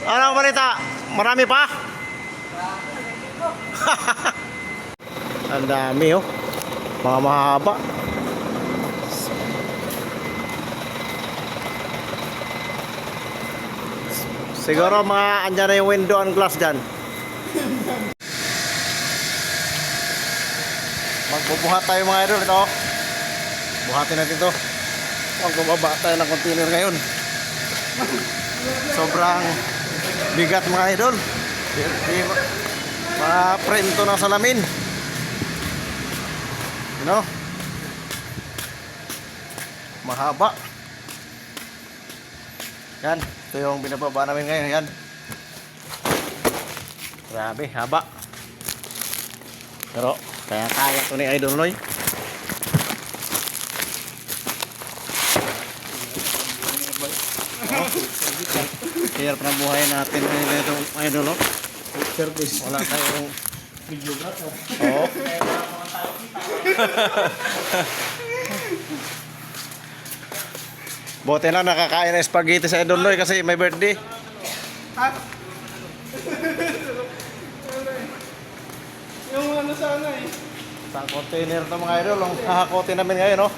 Anong balita? Marami pa? Ang dami oh. Mga mahaba. Siguro mga andyan na yung window and glass dyan. Magbubuhat tayo mga idol. Ito. Buhatin natin ito. Magbababa tayo ng container ngayon. Sobrang bigat mga idol. Mga prento ng salamin. You know? Mahaba. Yan. Ito yung binababa namin ngayon. Yan. Grabe, haba. Pero kaya ito ni Idol Noy. Hirap na buhay natin ito, Idol, no? Service. Wala tayong videographer. Oo. Buti lang nakakain ng spaghetti sa Idol Noy kasi may birthday. Ha? Yung ano sana eh. Isang container ito mga idol. Ang hahakotin namin ngayon, no?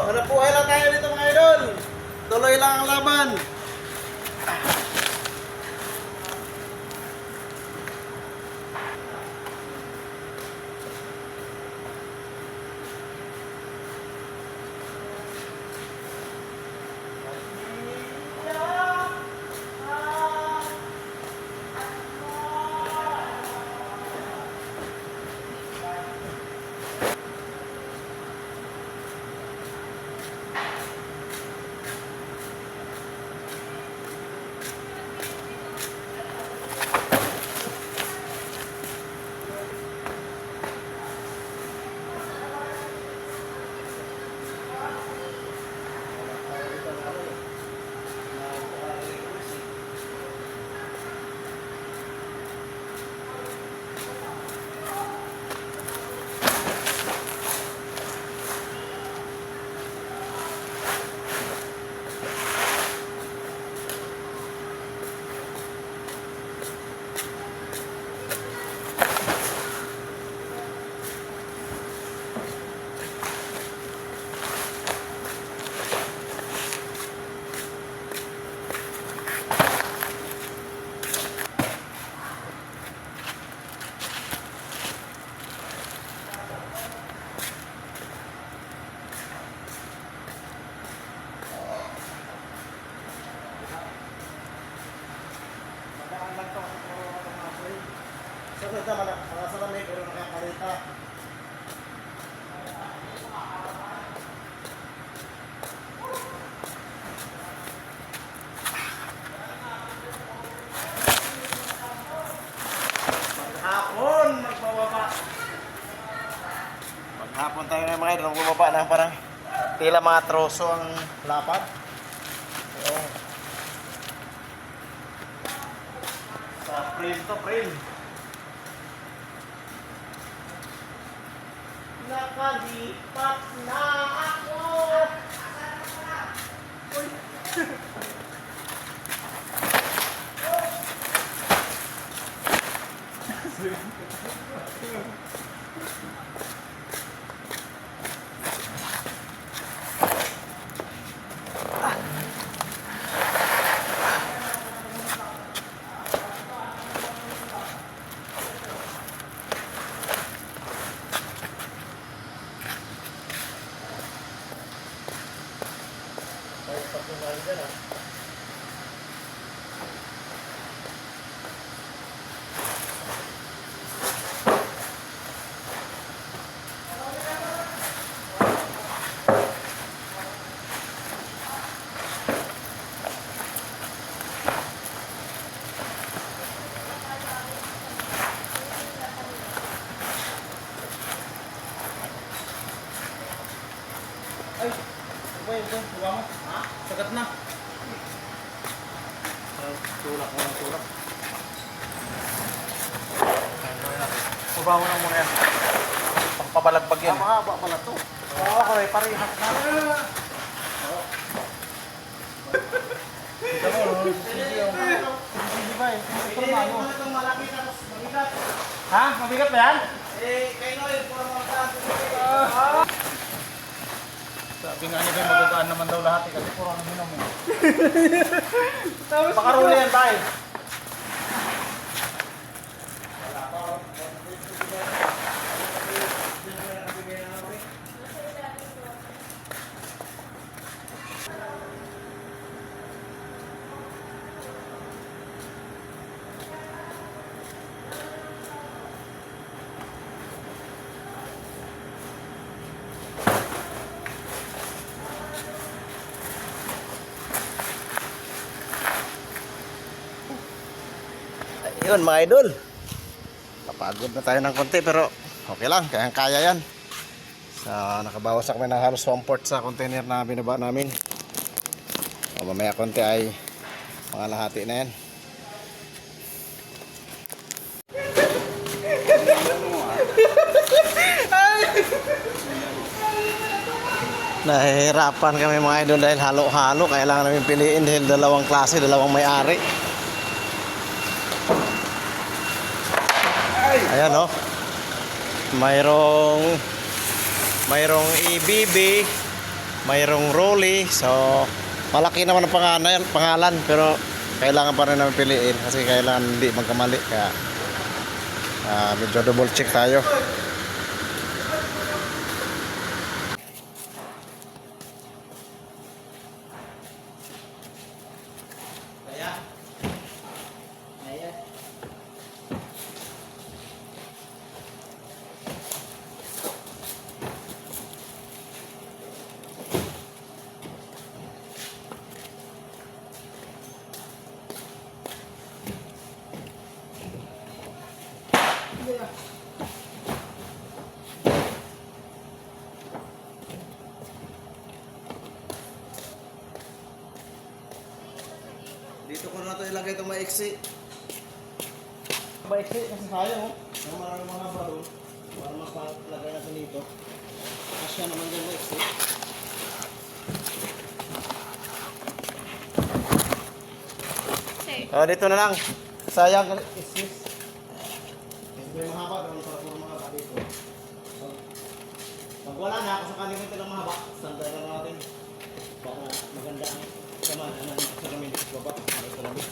Hanap buhay lang tayo dito mga idol. Tuloy lang ang laban. maganda, mga sa lamig, pero nakakalita. Maghapon, magbababa. Maghapon tayo na mga idol, magbababa na parang tila mga troso ang lapad. So, sa frame to frame. Nakalipat na ako. Uy. Ay, ito, huwa mo. Ha? Sagat na. Tulak mo ng tulak. Huwa mo lang muna yan. Pangpabalagbag yan. Mahaba pala to. Oo, okay, parehas na. Ito mo, sige ba eh. Ito mo itong malaki tapos mabigat. Ha? Mabigat ba yan? Kayo Noy, puro mga saan. Sabi nga niya kayo magagaan naman daw lahat kasi puro ano mo. Pakaruli yan tayo. Yun mga idol, napagod na tayo ng konti pero okay lang, kaya yan. Nakabawas kami ng halos 1/4 sa container na binaba namin. Mamaya konti ay mga lahati na yan. Nahihirapan kami mga idol dahil halo-halo, kailangan namin piliin dahil dalawang klase, dalawang may-ari. Ayan oh. Mayroong EBB, mayroong Rolly. So malaki naman ang pangalan pero kailangan pa rin namin piliin kasi kailangan hindi magkamali kaya medyo double check tayo. Dito ko na ito ilagay itong maiksi. Maiksi kasi sayang oh. Yung maraming mga balon. Para mapalagay natin dito. Kasya naman dyan maiksi. Dito na lang. Sayang isis. Ito yung mahaba doon para puro mahaba dito. Pag wala na, kung sakaling ito lang mahaba, standard na natin. Para maganda ang sama na sa kami dito sa baba. Ito lang dito.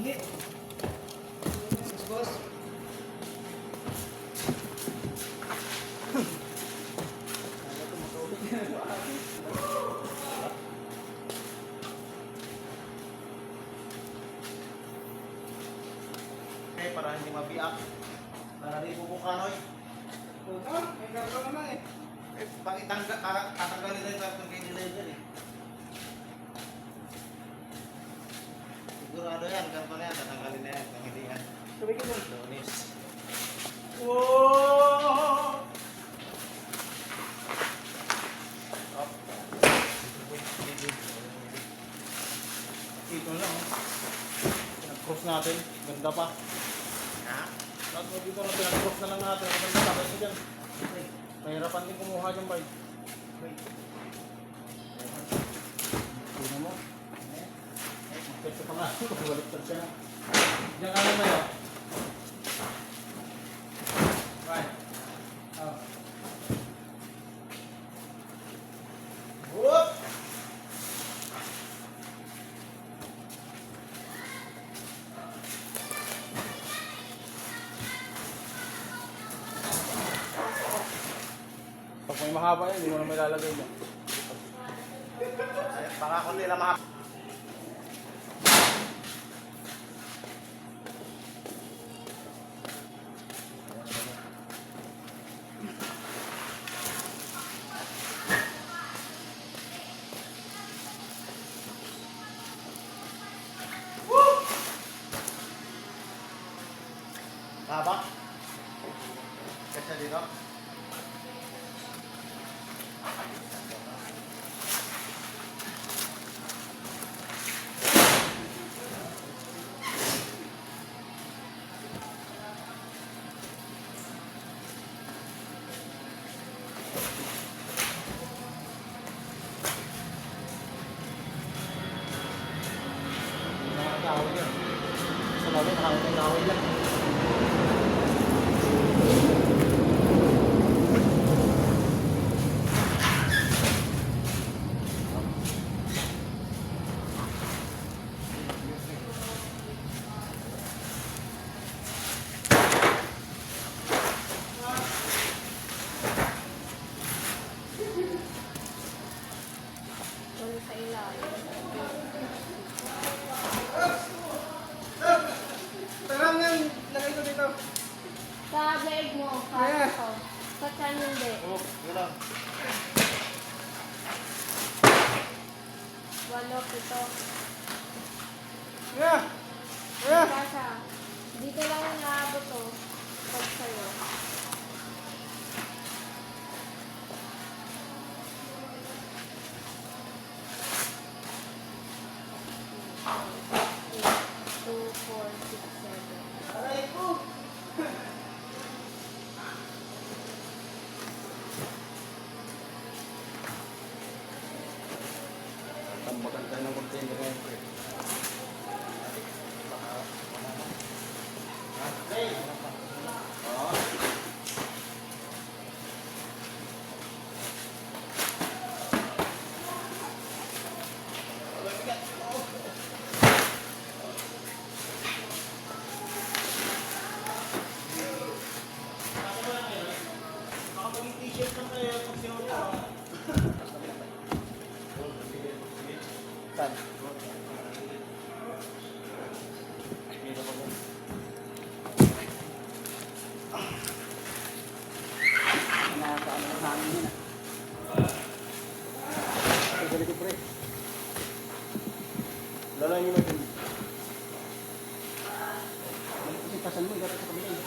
Hindi. Boss. konti para hindi mabiyak. Para rin po kanoy. Puta, may karga na eh. Eh, bakit tatanggalin na yung karton kayo nila yun eh. Sigurado yan, karton na yan, tatanggalin na yan. Kung hindi yan. Sabi ko doon. Lunis. Wow! Up. Ito lang. Pinag-cross natin. Ganda pa. Ha? Lahat mo dito na pinag-cross na lang natin. Ganda pa kasi dyan. Okay. Mahirapan din kumuha dyan, bay. Wait. Tingnan mo. Magkita pa nga. Baliktad siya. Diyan ka naman yun. Right. Oh. Whoop! Pag may mahaba yan, hindi mo na may lalagay dyan. Ay, baka kundi lang mahap. Mahaba? Kasi dito? Nakakawin yan. Sa lalo, nakakawin yan. Wala sa ilalim. Tangan yan, lagay ko dito. Sa leg mo, Yeah. kaya ko. Sa chan hindi. Oh, yun lang. 8, 7. Yeah. Yeah. Kasha. Dito lang yung naabot to. Pag sa'yo. Two, four, six, seven. Aray ko. Tambakan tayo ng container ngayon. T-shirt lang kayo pag siya Saan? Dito pa po. Nakakaano na hangin yun. Ay, galit ko pre. Lala niyo na dun. Kasi pasan mo, dapat sa kabila.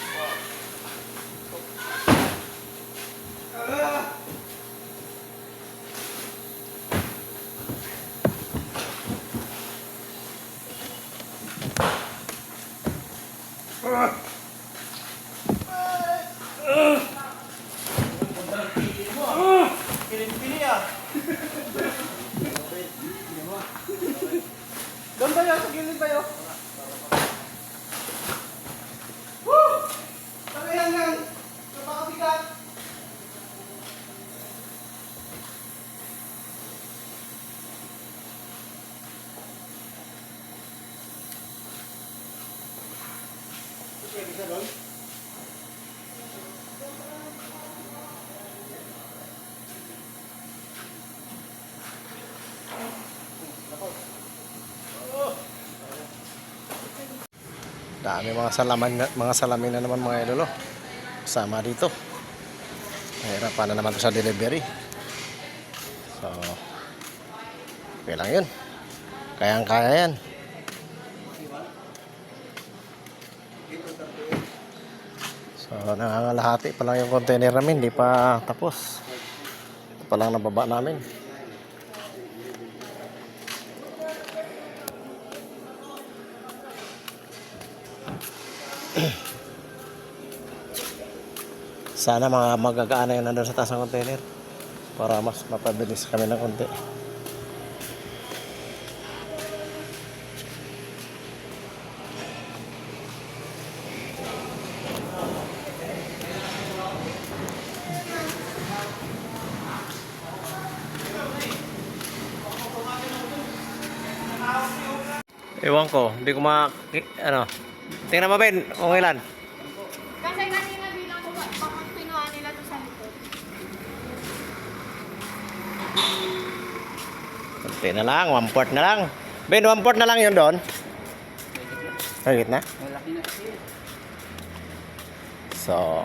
Pili ah. Doon tayo, sa gilid tayo. Woo! Ano yan yan? Napakabigat. Pwede ka doon? Dami mga salamin na naman mga idol. Kasama dito. Mahirapan na naman to sa delivery. So, okay lang yun. Kayang-kaya yan. So, nangangalahati pa lang yung container namin. Hindi pa tapos. Ito pa lang nababa namin. Sana mga magagaan na yun nandun sa taas ng container para mas mapabilis kami ng konti. Ewan ko, hindi ko ano. Tingnan mo Ben, kung ilan. Kasi kanina bilang ko baka kinuha nila to sa likod. Konti na lang, 1/4 na lang. Ben, 1/4 na lang yun doon. Higit na? Malaki na kasi. So,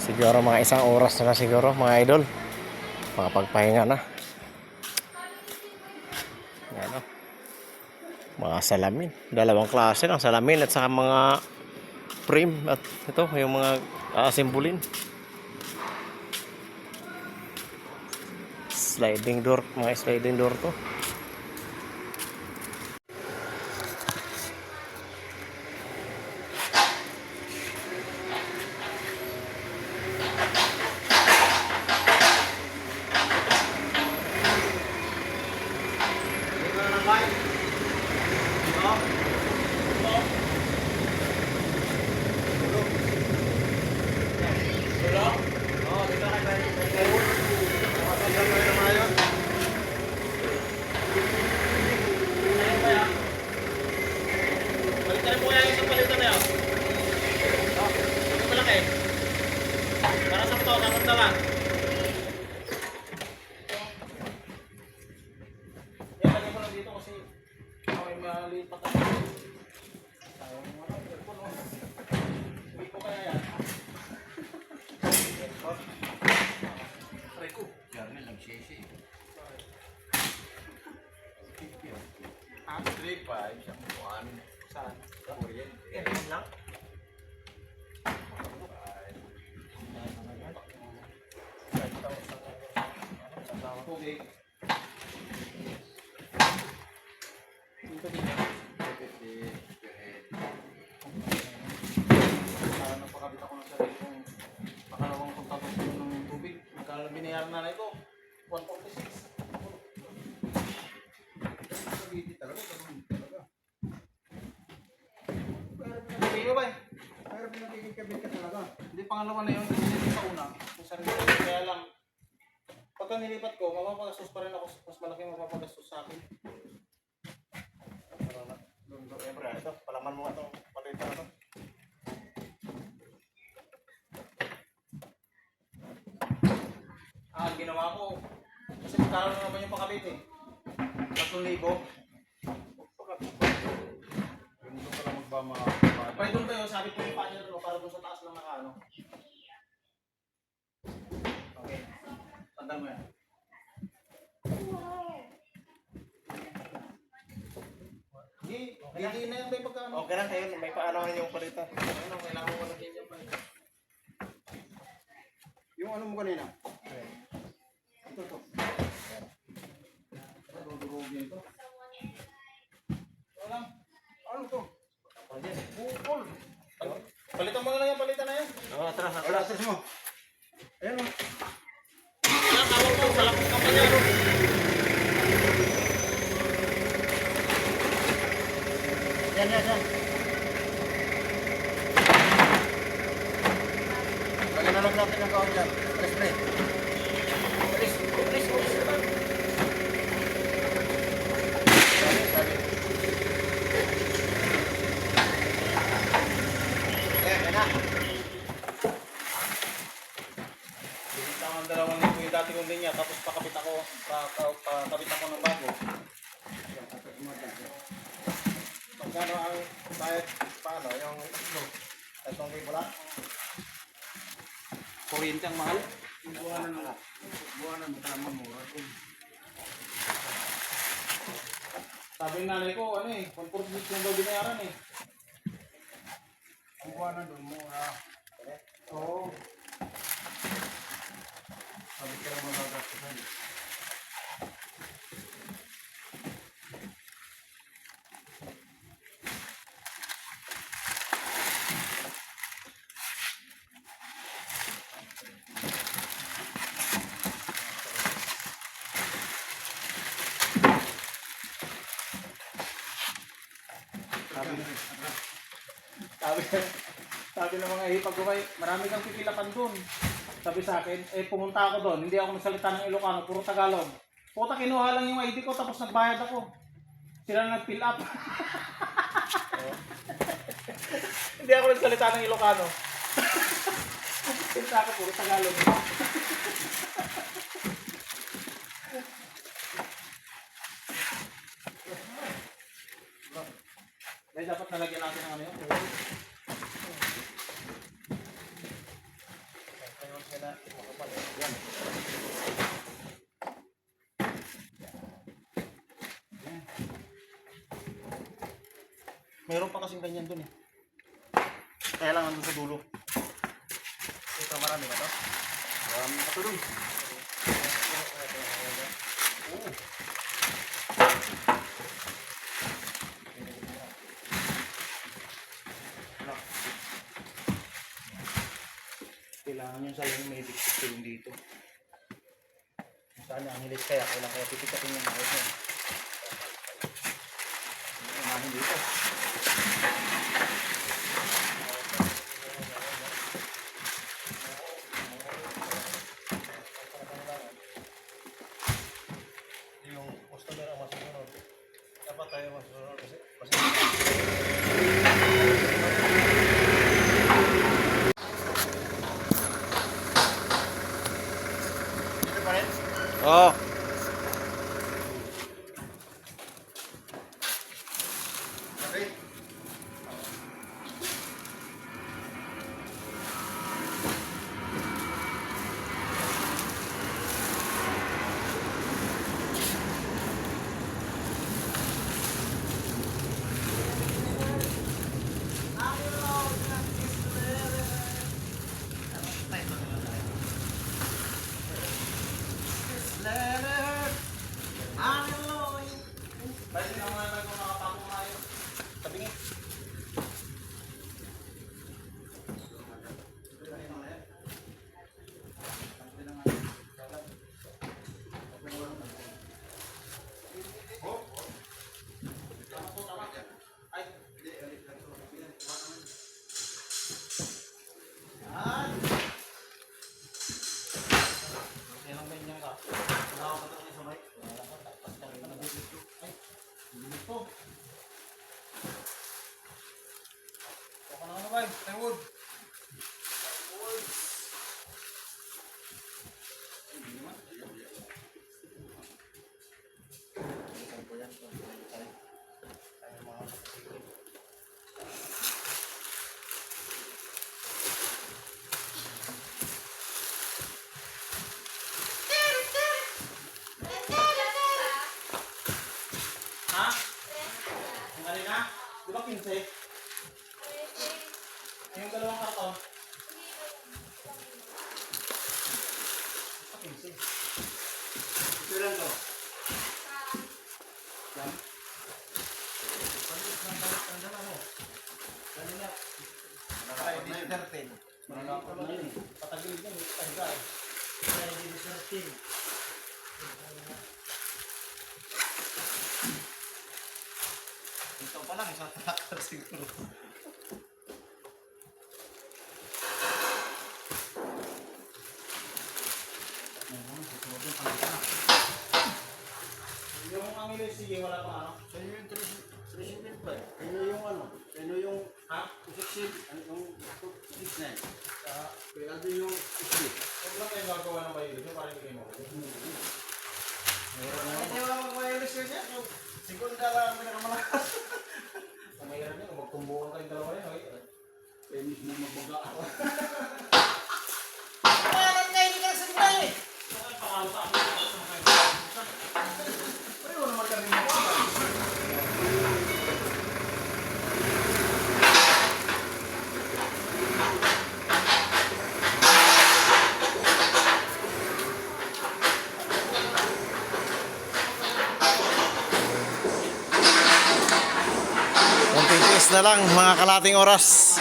siguro mga isang oras na siguro mga idol. Makapagpahinga na. Yan o. Mga salamin. Dalawang klase ng salamin at saka mga frame. At ito, yung mga asimbulin. Sliding door. Mga sliding door to. Balikan mo kaya yung isang palitan na yun. Malaki. Para sa to, nakundaman. Yan, lagyan mo lang dito kasi may maliit pa tayo. Hindi po kaya yan. Aray ko. Jarnel lang sisi. Ah, 3.5 siyang buwan. Saan? Korean. Yan lang. Tubig. Dito din yan. Napakabit ako ng sarili kong pakalawang pagtapos ng tubig. Magkala binayaran na ito. 146. Hindi ba ba? Pero pinakikikabit ka talaga. Hindi, pangalawa na yun. Hindi sa una. Yung sarili ko. Kaya lang, pagka nilipat ko, mapapagastos pa rin ako. Mas malaki mapapagastos sa akin. Siyempre, ito. Palaman mo nga itong palitan ito. Ang ginawa ko, kasi magkaroon na naman yung pakabit eh. 3,000. Ganito pala magbama. Pwede doon tayo, sabi ko yung panel ko, para doon sa taas lang nakaano. Okay. Tandal mo yan. Hindi na yan may pagkaano. Okay na kayo. May paano yung palitan. Ano, kailangan ko lang din yan pa. Yung ano mo kanina? Ito. Dudurugin ito. Wala. Ano to? Bukol. Palitan mo na lang yung palitan na yan. Oo, tara. Wala, atras mo. Ayan o. Tawag mo, malakot ka pa niya. Yan. Lagyan na lang natin ang kaon dyan. Press. Sabi. Ayan na. Pinita ang 2,000 yung dati kong linya, tapos pakabit ako ng bago. Magkano ang Kahit paano, yung ito. Itong pula. Kuryente ang mahal. Buwanan mo ka naman mura. Sabi ng nanay ko, ano eh, 148 lang daw binayaran eh. Ang buwanan doon mura. Oo. Sabi ka lang magagastusan. Sabi, sabi ng mga hipag ko, marami kang pipilapan doon. Sabi sa akin, pumunta ako doon, hindi ako nagsalita ng Ilocano, puro Tagalog. Puta, kinuha lang yung ID ko, tapos nagbayad ako. Sila na nag-fill up. Hindi ako nagsalita ng Ilocano. Pinta ako, puro Tagalog. Dahil dapat nalagyan natin ng ano yun. Meron pa kasing ganyan dun eh. Kaya lang nandun sa dulo. Ito marami na to. Marami pa ito dun. Kailangan yung salang may dikit yung dito. Sana ang hilis kaya, kailangan kaya titikatin yung ayos na. Unahin dito. Yung customer ang masusunod. Dapat tayo masusunod kasi Dito pa rin? Oo. Okay. Balik na mga nagko nakapako na yun. Tabingin. Plywood. Ha? Ang kanina? Di ba 15? Yung dalawang karton? Sa 15. Ito lang to. Yan. Ang dala mo. Kanina. Ay, di 13. Malapot na yun eh. Patagilid yan. Pahiga eh. Ay, di 13. Ito pa lang, isang tractor siguro. Yung ang ilis, sige, wala pang ano. Sa inyo yung 375. Sa inyo yung ano? Sa inyo yung Ha? 260. Ano yung 269. Sa... Kaya ano yung 60. Huwag lang kayo gagawa ng bayo. Yung parang hindi mo. Hindi wala mag-wireless yun yan. Yung segunda lang ang pinakamalakas. Kung may mahirap yun. Kung magtumbukan kayong dalawa yan, okay? Eh, mismo magbaga ako. Parang ngayon ka sa buhay eh. Ay, pakalta ako sa mga kaibigan. Pero wala naman kami mabuhay. Konting tiis na lang mga kalating oras.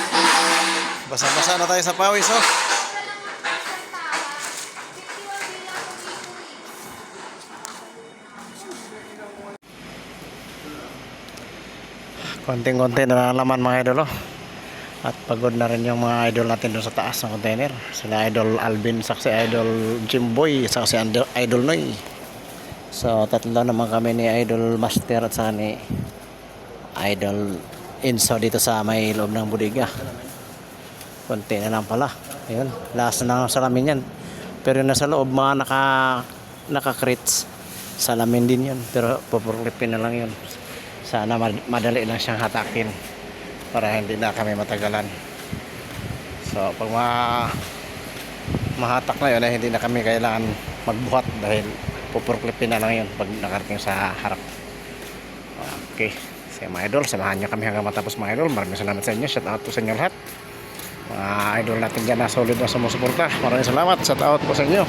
Basa-basa na tayo sa pawis oh. Konting-konti na lang laman mga idol oh. At pagod na rin yung mga idol natin doon sa taas ng container. Sila Idol Alvin, si Idol Jimboy, saka si Idol Noy. So tatlo naman kami ni Idol Master at saka ni Idol Inso dito sa may loob ng bodega. Konti na lang pala. Ayun, last na ng salamin yan. Pero yung nasa loob mga naka-crates, salamin din yun. Pero pupurlipin na lang yun. Sana madali lang siyang hatakin para hindi na kami matagalan. So pag mahatak na yun ay hindi na kami kailangan magbuhat dahil pupurlipin na lang yun pag nakarating sa harap. Okay. So mga idol, samahan nyo kami hanggang matapos mga idol. Maraming salamat sa inyo. Shout out po sa inyo lahat. Mga idol natin dyan na solid na sumusuporta. Maraming salamat. Shout out po sa inyo.